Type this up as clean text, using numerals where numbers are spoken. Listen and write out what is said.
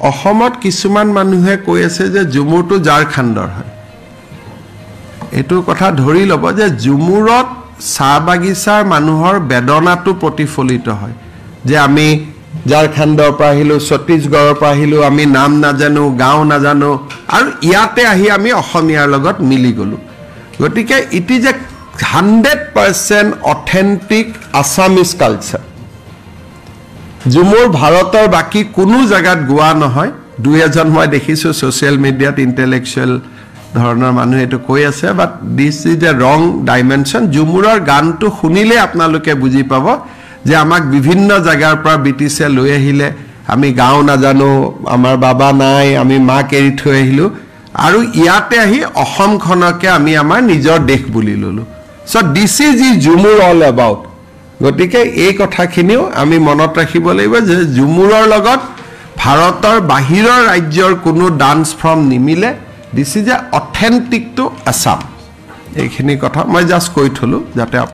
অসমত কিছুমান মানুহে কৈ আছে যে ঝুমুৰটো ঝাৰখণ্ডৰ হয় এটো কথা ধৰি ল'ব যে ঝুমুৰত চাহ বাগিচাৰ মানুহৰ বেদনাটো প্ৰতিফলিত হয় যে আমি ঝাৰখণ্ডৰ পৰা আহিলো ছত্তীশগড়ৰ পৰা আহিলো আমি নাম নাজানো গাঁও নাজানো আৰু ইয়াতে আহি আমি অসমীয়াৰ লগত মিলি গলো গতিকে it is a 100% authentic Assamese culture Jhumur ভাৰতৰ বাকি কোনো জায়গাত গোৱা নহয় দুই এজন মই দেখিছো সোশ্যাল মিডিয়াত ইন্টেলেকচুৱেল ধৰণৰ মানুহ এটো কৈ আছে বাট দিস ইজ এ ৰং ডাইমেনশন ঝুমুৰৰ গানটো শুনিলে আপোনালোকে বুজি পাব যে আমাক বিভিন্ন জায়গাৰ পৰা ব্ৰিটিছে লৈ আহিলে আমি গাঁও নাজানো আমাৰ বাবা নাই আমি মাক এৰি থৈ আহিলো আৰু ইয়াতে আহি অসমখনকে আমি আমাৰ নিজৰ দেশ বুলি ললো so this is Jhumur all about গতিকে এই কথাখিনিও আমি মনত ৰাখিব লাগিব যে ঝুমুৰৰ লগত ভাৰতৰ বাহিৰৰ ৰাজ্যৰ কোনো ডান্স ফৰ্ম নিমিলে this is a authentic to Assam এইখিনি কথা মই জাস্ট কৈ থলো যাতে